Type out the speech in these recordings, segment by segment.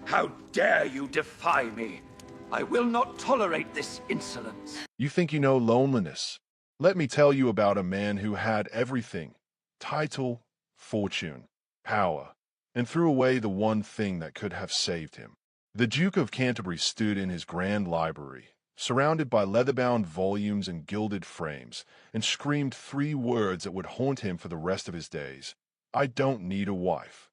How dare you defy me? I will not tolerate this insolence. You think you know loneliness? Let me tell you about a man who had everything: title, fortune, power, and threw away the one thing that could have saved him. The Duke of Canterbury stood in his grand library, surrounded by leather-bound volumes and gilded frames, and screamed three words that would haunt him for the rest of his days: "I don't need a wife."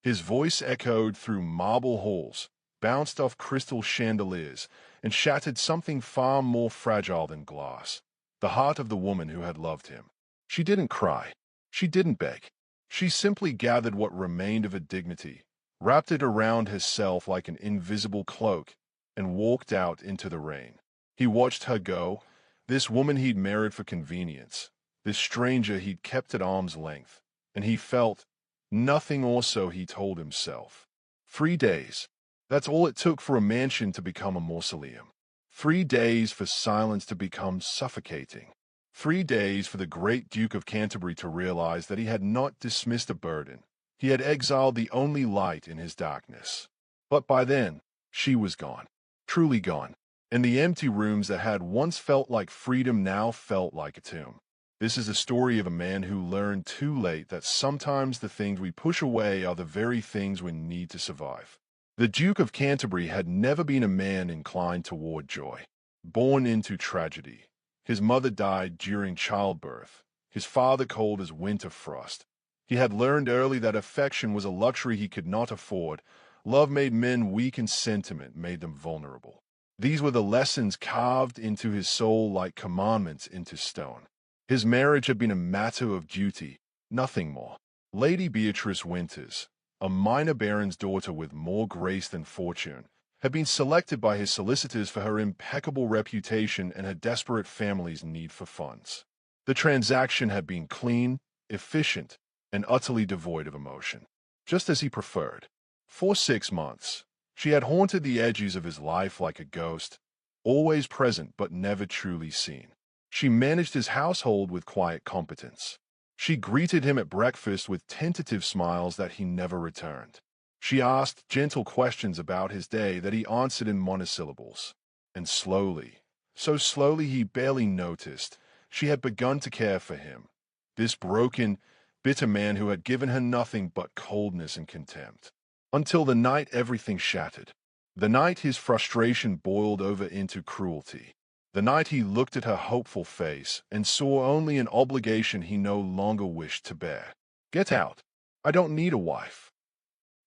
His voice echoed through marble halls, bounced off crystal chandeliers, and shattered something far more fragile than glass: the heart of the woman who had loved him. She didn't cry. She didn't beg. She simply gathered what remained of her dignity, wrapped it around herself like an invisible cloak, and walked out into the rain. He watched her go, this woman he'd married for convenience, this stranger he'd kept at arm's length, and he felt nothing, or so he told himself. 3 days. That's all it took for a mansion to become a mausoleum. 3 days for silence to become suffocating. 3 days for the great Duke of Canterbury to realize that he had not dismissed a burden. He had exiled the only light in his darkness. But by then, she was gone. Truly gone. And the empty rooms that had once felt like freedom now felt like a tomb. This is a story of a man who learned too late that sometimes the things we push away are the very things we need to survive. The Duke of Canterbury had never been a man inclined toward joy. Born into tragedy, his mother died during childbirth, his father cold as winter frost. He had learned early that affection was a luxury he could not afford. Love made men weak and sentiment made them vulnerable. These were the lessons carved into his soul like commandments into stone. His marriage had been a matter of duty, nothing more. Lady Beatrice Winters, a minor baron's daughter with more grace than fortune, had been selected by his solicitors for her impeccable reputation and her desperate family's need for funds. The transaction had been clean, efficient, and utterly devoid of emotion, just as he preferred. For 6 months, she had haunted the edges of his life like a ghost, always present but never truly seen. She managed his household with quiet competence. She greeted him at breakfast with tentative smiles that he never returned. She asked gentle questions about his day that he answered in monosyllables. And slowly, so slowly he barely noticed, she had begun to care for him. This broken, bitter man who had given her nothing but coldness and contempt. Until the night everything shattered. The night his frustration boiled over into cruelty. The night he looked at her hopeful face and saw only an obligation he no longer wished to bear. "Get out. I don't need a wife."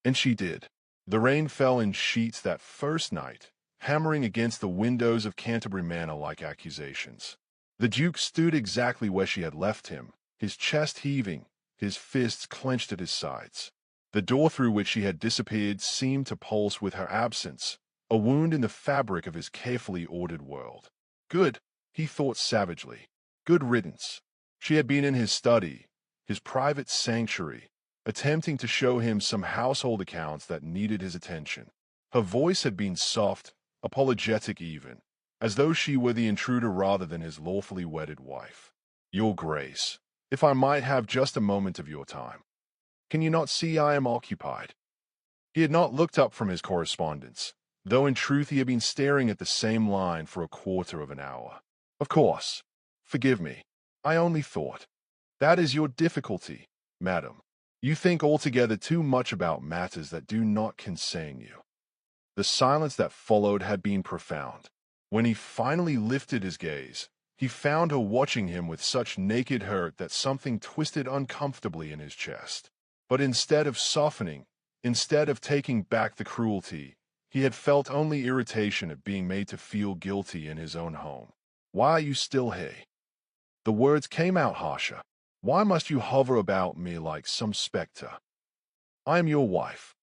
And she did. The rain fell in sheets that first night, hammering against the windows of Canterbury Manor like accusations. The Duke stood exactly where she had left him, his chest heaving, his fists clenched at his sides. The door through which she had disappeared seemed to pulse with her absence, a wound in the fabric of his carefully ordered world. Good, he thought savagely. Good riddance. She had been in his study, his private sanctuary, attempting to show him some household accounts that needed his attention. Her voice had been soft, apologetic even, as though she were the intruder rather than his lawfully wedded wife. "Your Grace, if I might have just a moment of your time. Can you not see I am occupied?" He had not looked up from his correspondence, though in truth he had been staring at the same line for a quarter of an hour. "Of course. Forgive me. I only thought. That is your difficulty, madam. You think altogether too much about matters that do not concern you." The silence that followed had been profound. When he finally lifted his gaze, he found her watching him with such naked hurt that something twisted uncomfortably in his chest. But instead of softening, instead of taking back the cruelty, he had felt only irritation at being made to feel guilty in his own home. "Why are you still here?" The words came out harsher. "Why must you hover about me like some specter? I am your wife."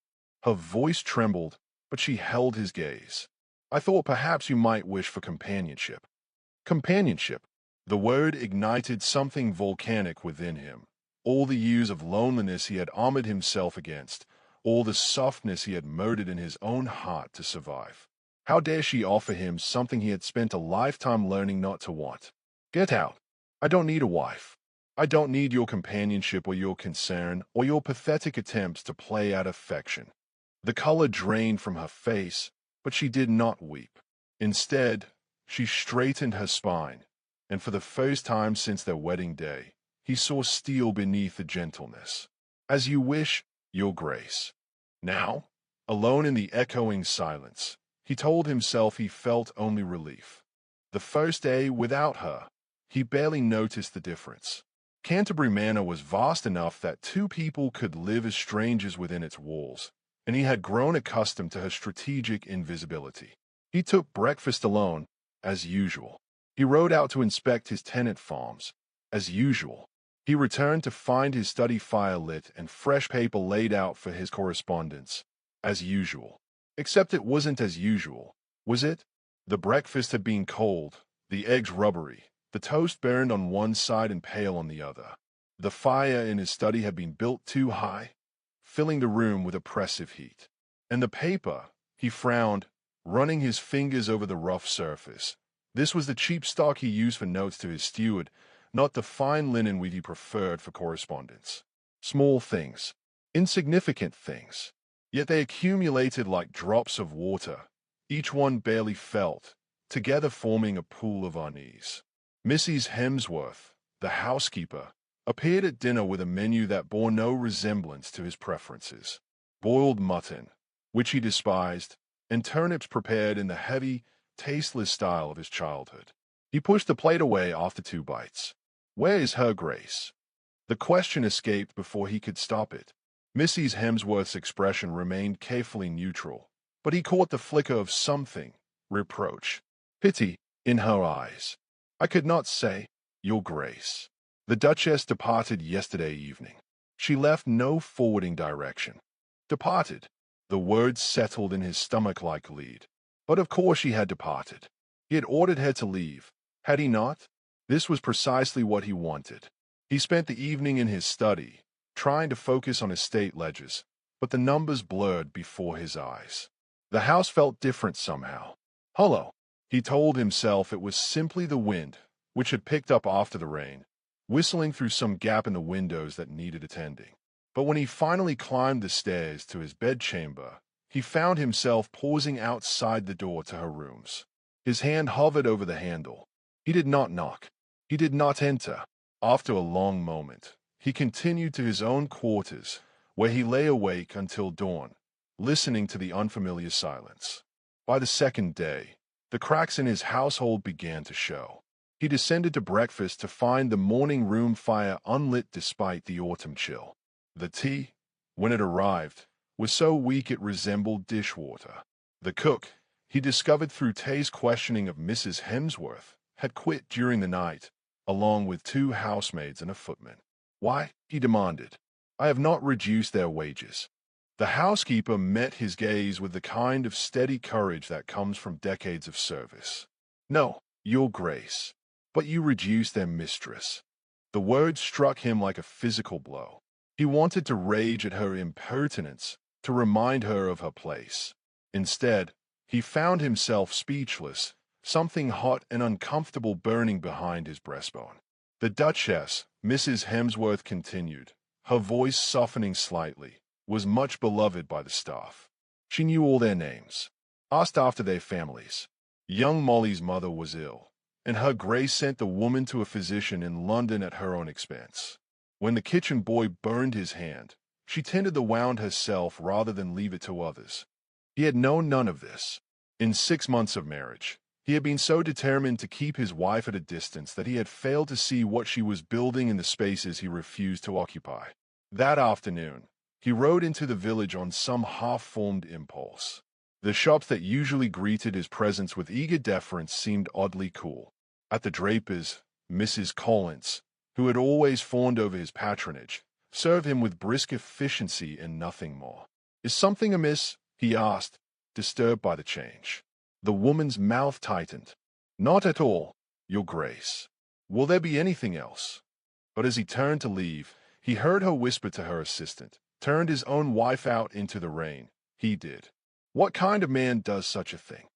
Her voice trembled, but she held his gaze. "I thought perhaps you might wish for companionship." Companionship. The word ignited something volcanic within him. All the years of loneliness he had armored himself against, all the softness he had murdered in his own heart to survive. How dare she offer him something he had spent a lifetime learning not to want? "Get out. I don't need a wife. I don't need your companionship or your concern or your pathetic attempts to play at affection." The color drained from her face, but she did not weep. Instead, she straightened her spine, and for the first time since their wedding day, he saw steel beneath the gentleness. As you wish, Your Grace. Now, alone in the echoing silence, he told himself he felt only relief. The first day without her, he barely noticed the difference. Canterbury Manor was vast enough that two people could live as strangers within its walls, and he had grown accustomed to her strategic invisibility. He took breakfast alone, as usual. He rode out to inspect his tenant farms, as usual. He returned to find his study fire lit and fresh paper laid out for his correspondence, as usual. Except it wasn't as usual, was it? The breakfast had been cold, the eggs rubbery, the toast burned on one side and pale on the other. The fire in his study had been built too high, filling the room with oppressive heat. And the paper, he frowned, running his fingers over the rough surface. This was the cheap stock he used for notes to his steward, not the fine linen weed he preferred for correspondence. Small things, insignificant things, yet they accumulated like drops of water, each one barely felt, together forming a pool of unease. Mrs. Hemsworth, the housekeeper, appeared at dinner with a menu that bore no resemblance to his preferences. Boiled mutton, which he despised, and turnips prepared in the heavy, tasteless style of his childhood. He pushed the plate away after 2 bites. "Where is Her Grace?" The question escaped before he could stop it. Mrs. Hemsworth's expression remained carefully neutral, but he caught the flicker of something, reproach, pity, in her eyes. "I could not say, Your Grace. The Duchess departed yesterday evening. She left no forwarding direction." Departed. The words settled in his stomach like lead. But of course she had departed. He had ordered her to leave, had he not? This was precisely what he wanted. He spent the evening in his study, trying to focus on estate ledgers, but the numbers blurred before his eyes. The house felt different somehow. Hollow. He told himself it was simply the wind, which had picked up after the rain, whistling through some gap in the windows that needed attending. But when he finally climbed the stairs to his bedchamber, he found himself pausing outside the door to her rooms. His hand hovered over the handle. He did not knock. He did not enter. After a long moment, he continued to his own quarters, where he lay awake until dawn, listening to the unfamiliar silence. By the second day, the cracks in his household began to show. He descended to breakfast to find the morning room fire unlit despite the autumn chill. The tea, when it arrived, was so weak it resembled dishwater. The cook, he discovered through Tay's questioning of Mrs. Hemsworth, had quit during the night, along with 2 housemaids and a footman. "Why?" he demanded. "I have not reduced their wages." The housekeeper met his gaze with the kind of steady courage that comes from decades of service. "No, Your Grace, but you reduced their mistress." The word struck him like a physical blow. He wanted to rage at her impertinence, to remind her of her place. Instead, he found himself speechless, something hot and uncomfortable burning behind his breastbone. "The Duchess," Mrs. Hemsworth continued, her voice softening slightly, "was much beloved by the staff. She knew all their names, asked after their families. Young Molly's mother was ill, and Her Grace sent the woman to a physician in London at her own expense. When the kitchen boy burned his hand, she tended the wound herself rather than leave it to others. He had known none of this. In 6 months of marriage, he had been so determined to keep his wife at a distance that he had failed to see what she was building in the spaces he refused to occupy. That afternoon, he rode into the village on some half-formed impulse. The shops that usually greeted his presence with eager deference seemed oddly cool. At the draper's, Mrs. Collins, who had always fawned over his patronage, served him with brisk efficiency and nothing more. "Is something amiss?" he asked, disturbed by the change. The woman's mouth tightened. "Not at all, Your Grace. Will there be anything else?" But as he turned to leave, he heard her whisper to her assistant, "Turned his own wife out into the rain. He did. What kind of man does such a thing?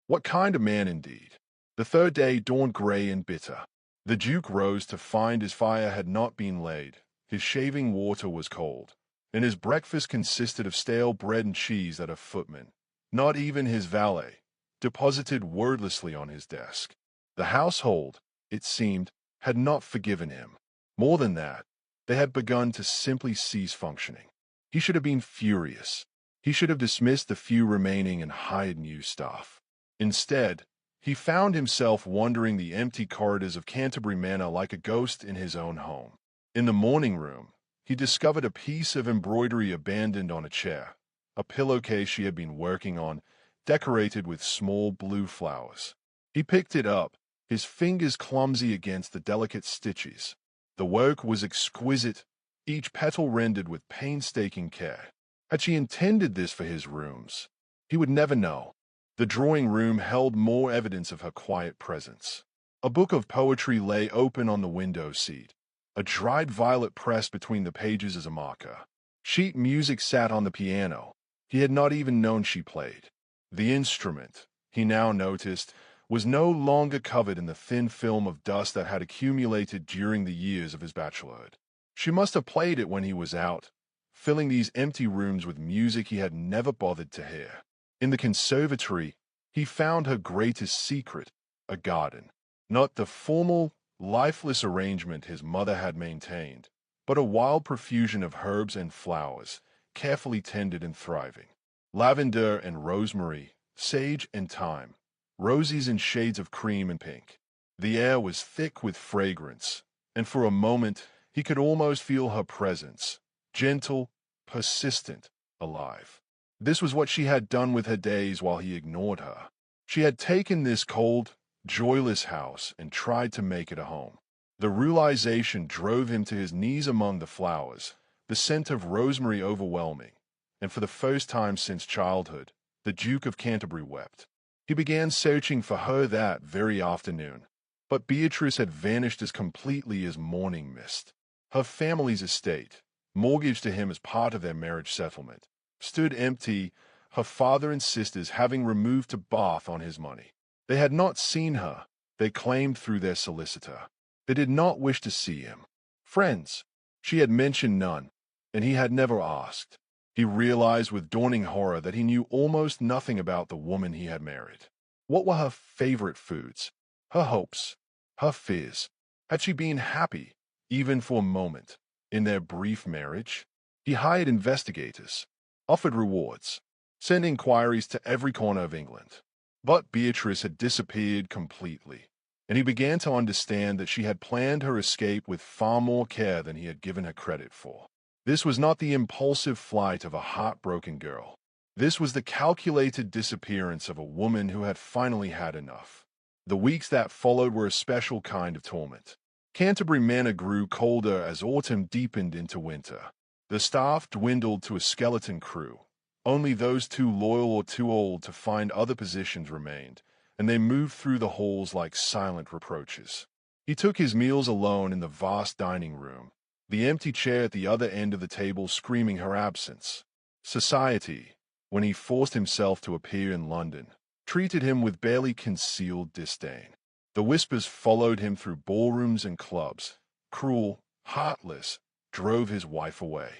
What kind of man indeed?" The third day dawned gray and bitter. The Duke rose to find his fire had not been laid. His shaving water was cold, and his breakfast consisted of stale bread and cheese that a footman, not even his valet, deposited wordlessly on his desk. The household, it seemed, had not forgiven him. More than that, they had begun to simply cease functioning. He should have been furious. He should have dismissed the few remaining and hired new staff. Instead, he found himself wandering the empty corridors of Canterbury Manor like a ghost in his own home. In the morning room, he discovered a piece of embroidery abandoned on a chair, a pillowcase she had been working on, decorated with small blue flowers. He picked it up, his fingers clumsy against the delicate stitches. The work was exquisite, each petal rendered with painstaking care. Had she intended this for his rooms? He would never know. The drawing room held more evidence of her quiet presence. A book of poetry lay open on the window seat, a dried violet pressed between the pages as a marker. Sheet music sat on the piano. He had not even known she played. The instrument, he now noticed, was no longer covered in the thin film of dust that had accumulated during the years of his bachelorhood. She must have played it when he was out, filling these empty rooms with music he had never bothered to hear. In the conservatory, he found her greatest secret, a garden. Not the formal, lifeless arrangement his mother had maintained, but a wild profusion of herbs and flowers, carefully tended and thriving. Lavender and rosemary, sage and thyme, roses in shades of cream and pink. The air was thick with fragrance, and for a moment he could almost feel her presence, gentle, persistent, alive. This was what she had done with her days while he ignored her. She had taken this cold, joyless house and tried to make it a home. The realization drove him to his knees among the flowers, the scent of rosemary overwhelming, and for the first time since childhood, the Duke of Canterbury wept. He began searching for her that very afternoon, but Beatrice had vanished as completely as morning mist. Her family's estate, mortgaged to him as part of their marriage settlement, stood empty, her father and sisters having removed to Bath on his money. They had not seen her, they claimed through their solicitor. They did not wish to see him. Friends, she had mentioned none, and he had never asked. He realized with dawning horror that he knew almost nothing about the woman he had married. What were her favorite foods, her hopes, her fears? Had she been happy, even for a moment, in their brief marriage? He hired investigators, offered rewards, sent inquiries to every corner of England. But Beatrice had disappeared completely, and he began to understand that she had planned her escape with far more care than he had given her credit for. This was not the impulsive flight of a heartbroken girl. This was the calculated disappearance of a woman who had finally had enough. The weeks that followed were a special kind of torment. Canterbury Manor grew colder as autumn deepened into winter. The staff dwindled to a skeleton crew. Only those too loyal or too old to find other positions remained, and they moved through the halls like silent reproaches. He took his meals alone in the vast dining room, the empty chair at the other end of the table screaming her absence. Society, when he forced himself to appear in London, treated him with barely concealed disdain. The whispers followed him through ballrooms and clubs, cruel, heartless, drove his wife away.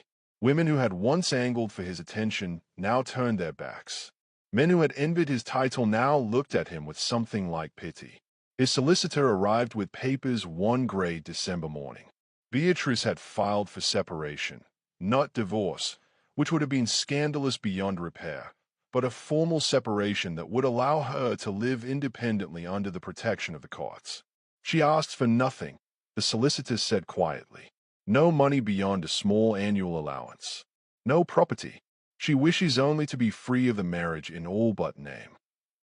Women who had once angled for his attention now turned their backs. Men who had envied his title now looked at him with something like pity. His solicitor arrived with papers one gray December morning. Beatrice had filed for separation, not divorce, which would have been scandalous beyond repair, but a formal separation that would allow her to live independently under the protection of the courts. She asked for nothing, the solicitor said quietly. No money beyond a small annual allowance. No property. She wishes only to be free of the marriage in all but name.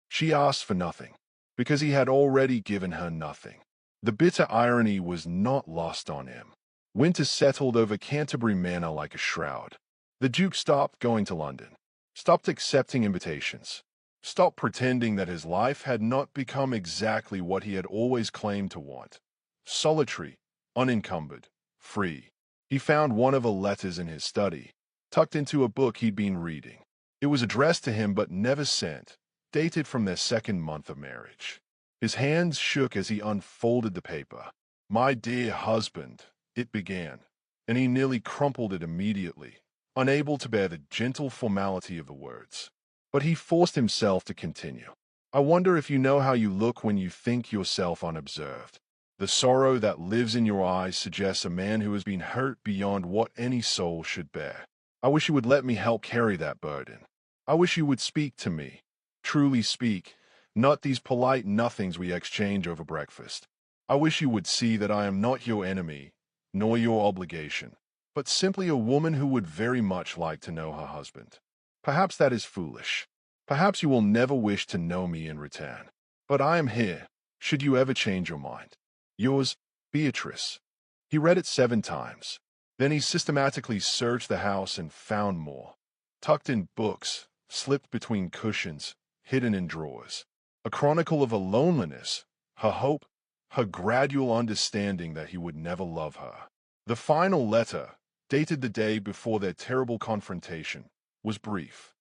She asked for nothing, because he had already given her nothing. The bitter irony was not lost on him. Winter settled over Canterbury Manor like a shroud. The Duke stopped going to London, stopped accepting invitations, stopped pretending that his life had not become exactly what he had always claimed to want. Solitary, unencumbered, free. He found one of the letters in his study, tucked into a book he'd been reading. It was addressed to him but never sent, dated from their second month of marriage. His hands shook as he unfolded the paper. "My dear husband," it began, and he nearly crumpled it immediately. unable to bear the gentle formality of the words. But he forced himself to continue. I wonder if you know how you look when you think yourself unobserved. The sorrow that lives in your eyes suggests a man who has been hurt beyond what any soul should bear. I wish you would let me help carry that burden. I wish you would speak to me. Truly speak, not these polite nothings we exchange over breakfast. I wish you would see that I am not your enemy, nor your obligation, but simply a woman who would very much like to know her husband. Perhaps that is foolish. Perhaps you will never wish to know me in return. But I am here, should you ever change your mind. Yours, Beatrice. He read it 7 times. Then he systematically searched the house and found more. Tucked in books, slipped between cushions, hidden in drawers. A chronicle of her loneliness, her hope, her gradual understanding that he would never love her. The final letter, dated the day before their terrible confrontation, was brief.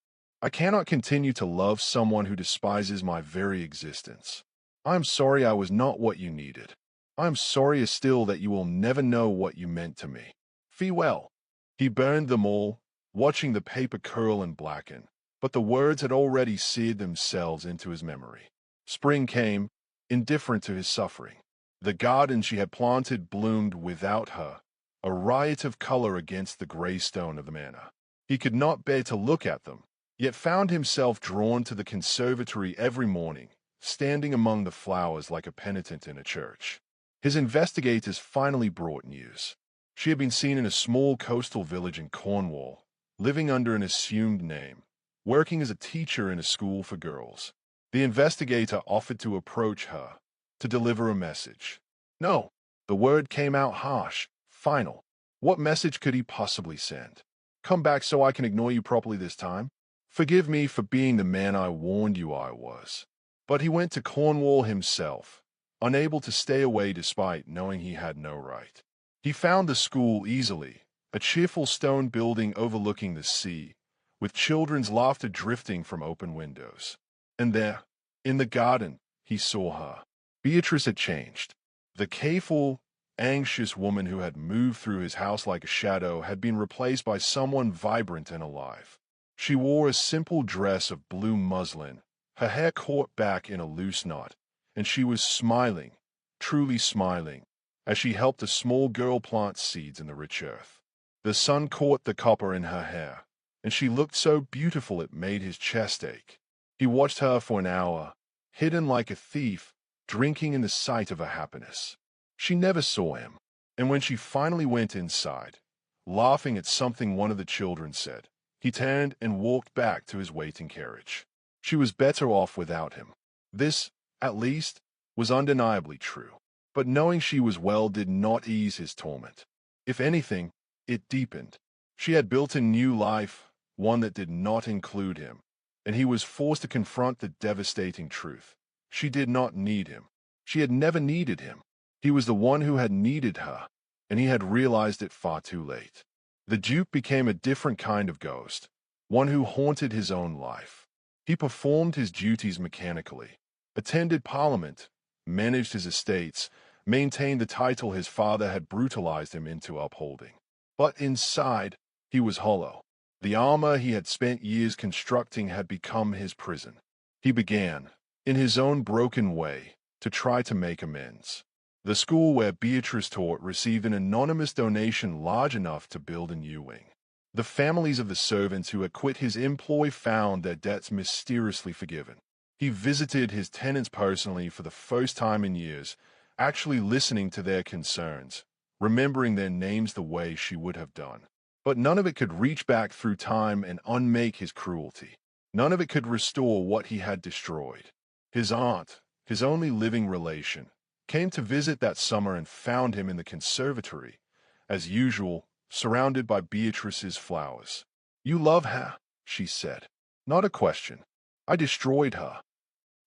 I cannot continue to love someone who despises my very existence. I am sorry I was not what you needed. I am sorrier still that you will never know what you meant to me. Farewell. He burned them all, watching the paper curl and blacken, but the words had already seared themselves into his memory. Spring came, indifferent to his suffering. The garden she had planted bloomed without her, a riot of color against the gray stone of the manor. He could not bear to look at them, yet found himself drawn to the conservatory every morning, standing among the flowers like a penitent in a church. His investigators finally brought news. She had been seen in a small coastal village in Cornwall, living under an assumed name, working as a teacher in a school for girls. The investigator offered to approach her, to deliver a message. No, the word came out harsh, final. What message could he possibly send? Come back so I can ignore you properly this time? Forgive me for being the man I warned you I was. But he went to Cornwall himself, unable to stay away despite knowing he had no right. He found the school easily, a cheerful stone building overlooking the sea, with children's laughter drifting from open windows. And there, in the garden, he saw her. Beatrice had changed. The careful, anxious woman who had moved through his house like a shadow had been replaced by someone vibrant and alive. She wore a simple dress of blue muslin, her hair caught back in a loose knot, and she was smiling, truly smiling, as she helped a small girl plant seeds in the rich earth. The sun caught the copper in her hair, and she looked so beautiful it made his chest ache. He watched her for an hour, hidden like a thief, drinking in the sight of her happiness. She never saw him, and when she finally went inside, laughing at something one of the children said, he turned and walked back to his waiting carriage. She was better off without him. This, at least, was undeniably true. But knowing she was well did not ease his torment. If anything, it deepened. She had built a new life, one that did not include him, and he was forced to confront the devastating truth. She did not need him. She had never needed him. He was the one who had needed her, and he had realized it far too late. The Duke became a different kind of ghost, one who haunted his own life. He performed his duties mechanically, attended Parliament, managed his estates, maintained the title his father had brutalized him into upholding. But inside, he was hollow. The armor he had spent years constructing had become his prison. He began, in his own broken way, to try to make amends. The school where Beatrice taught received an anonymous donation large enough to build a new wing. The families of the servants who had quit his employ found their debts mysteriously forgiven. He visited his tenants personally for the first time in years, actually listening to their concerns, remembering their names the way she would have done. But none of it could reach back through time and unmake his cruelty. None of it could restore what he had destroyed. His aunt, his only living relation, came to visit that summer and found him in the conservatory, as usual, surrounded by Beatrice's flowers. "You love her," she said. "Not a question. I destroyed her."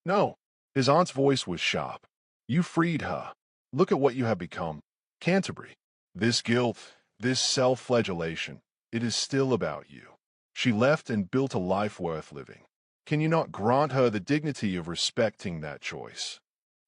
"No." His aunt's voice was sharp. "You freed her. Look at what you have become. Canterbury. This guilt, this self-flagellation, it is still about you. She left and built a life worth living. Can you not grant her the dignity of respecting that choice?"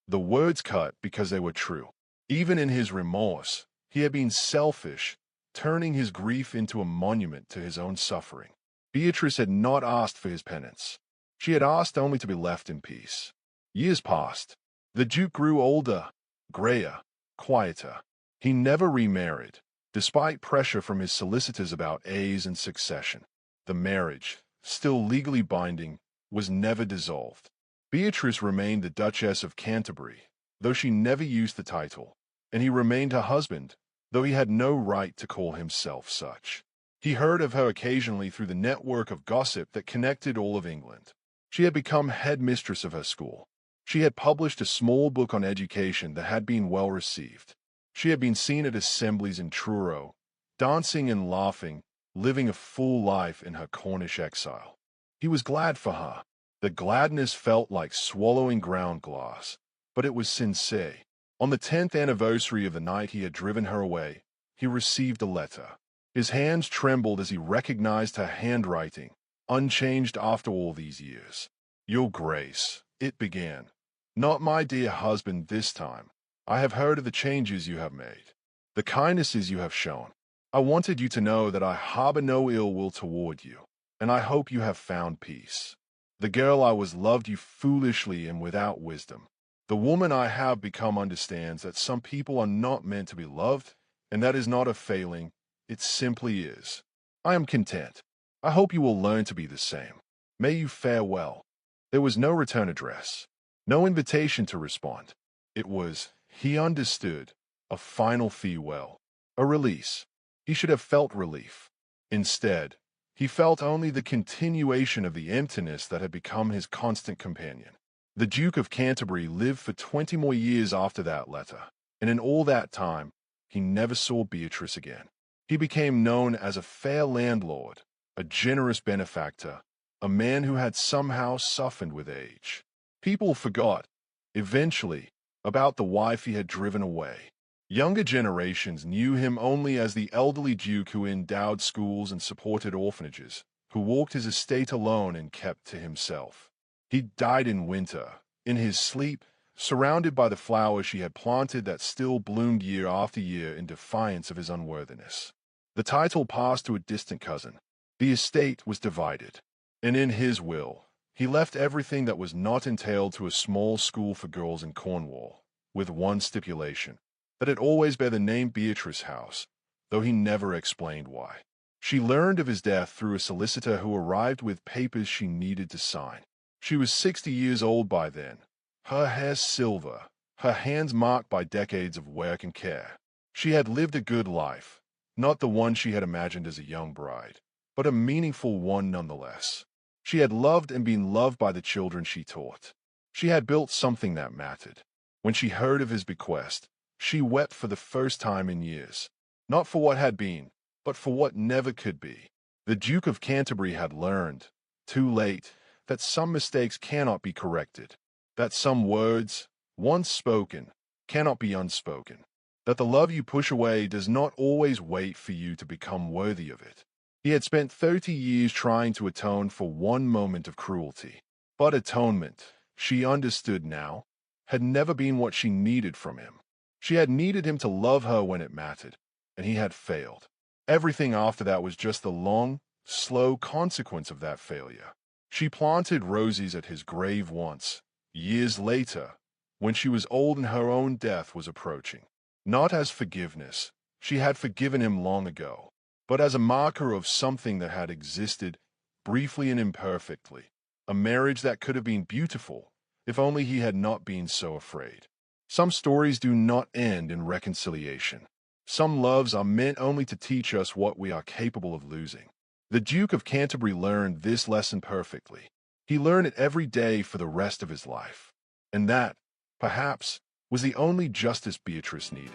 The words cut because they were true. Even in his remorse, he had been selfish, turning his grief into a monument to his own suffering. Beatrice had not asked for his penance. She had asked only to be left in peace. Years passed. The Duke grew older, grayer, quieter. He never remarried, despite pressure from his solicitors about heirs and succession. The marriage, still legally binding, was never dissolved. Beatrice remained the Duchess of Canterbury, though she never used the title, and he remained her husband, though he had no right to call himself such. He heard of her occasionally through the network of gossip that connected all of England. She had become headmistress of her school. She had published a small book on education that had been well received. She had been seen at assemblies in Truro, dancing and laughing, living a full life in her Cornish exile. He was glad for her. The gladness felt like swallowing ground glass, but it was sincere. On the 10th anniversary of the night he had driven her away, he received a letter. His hands trembled as he recognized her handwriting, unchanged after all these years. "Your Grace," it began. "Not my dear husband this time. I have heard of the changes you have made, the kindnesses you have shown. I wanted you to know that I harbor no ill will toward you, and I hope you have found peace. The girl I was loved you foolishly and without wisdom. The woman I have become understands that some people are not meant to be loved, and that is not a failing, it simply is. I am content. I hope you will learn to be the same. May you fare well." There was no return address, no invitation to respond. It was, he understood, a final farewell, a release. He should have felt relief. Instead, he felt only the continuation of the emptiness that had become his constant companion. The Duke of Canterbury lived for 20 more years after that letter, and in all that time, he never saw Beatrice again. He became known as a fair landlord, a generous benefactor, a man who had somehow softened with age. People forgot, eventually, about the wife he had driven away. Younger generations knew him only as the elderly duke who endowed schools and supported orphanages, who walked his estate alone and kept to himself. He died in winter, in his sleep, surrounded by the flowers she had planted that still bloomed year after year in defiance of his unworthiness. The title passed to a distant cousin. The estate was divided, and in his will, he left everything that was not entailed to a small school for girls in Cornwall, with one stipulation, that it always bear the name Beatrice House, though he never explained why. She learned of his death through a solicitor who arrived with papers she needed to sign. She was 60 years old by then, her hair silver, her hands marked by decades of work and care. She had lived a good life, not the one she had imagined as a young bride, but a meaningful one nonetheless. She had loved and been loved by the children she taught. She had built something that mattered. When she heard of his bequest, she wept for the first time in years, not for what had been, but for what never could be. The Duke of Canterbury had learned, too late, that some mistakes cannot be corrected, that some words, once spoken, cannot be unspoken, that the love you push away does not always wait for you to become worthy of it. He had spent 30 years trying to atone for one moment of cruelty, but atonement, she understood now, had never been what she needed from him. She had needed him to love her when it mattered, and he had failed. Everything after that was just the long, slow consequence of that failure. She planted roses at his grave once, years later, when she was old and her own death was approaching. Not as forgiveness, she had forgiven him long ago, but as a marker of something that had existed, briefly and imperfectly, a marriage that could have been beautiful, if only he had not been so afraid. Some stories do not end in reconciliation. Some loves are meant only to teach us what we are capable of losing. The Duke of Canterbury learned this lesson perfectly. He learned it every day for the rest of his life. And that, perhaps, was the only justice Beatrice needed.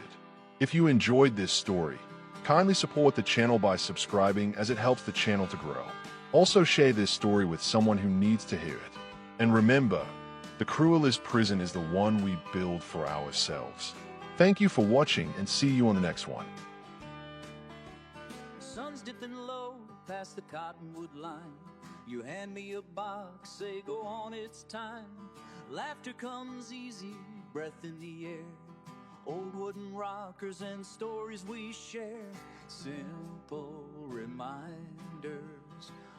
If you enjoyed this story, kindly support the channel by subscribing as it helps the channel to grow. Also share this story with someone who needs to hear it. And remember, the cruelest prison is the one we build for ourselves. Thank you for watching and see you on the next one. Sun's dipping low past the cottonwood line. You hand me a box, say go on, it's time. Laughter comes easy, breath in the air. Old wooden rockers and stories we share. simple reminders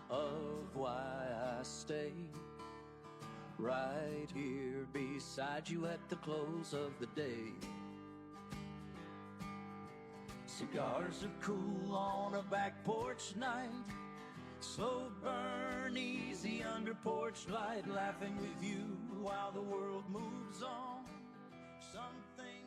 of why I stay right here beside you at the close of the day. Cigars are cool on a back porch night, slow burn, easy under porch light, laughing with you while the world moves on. Something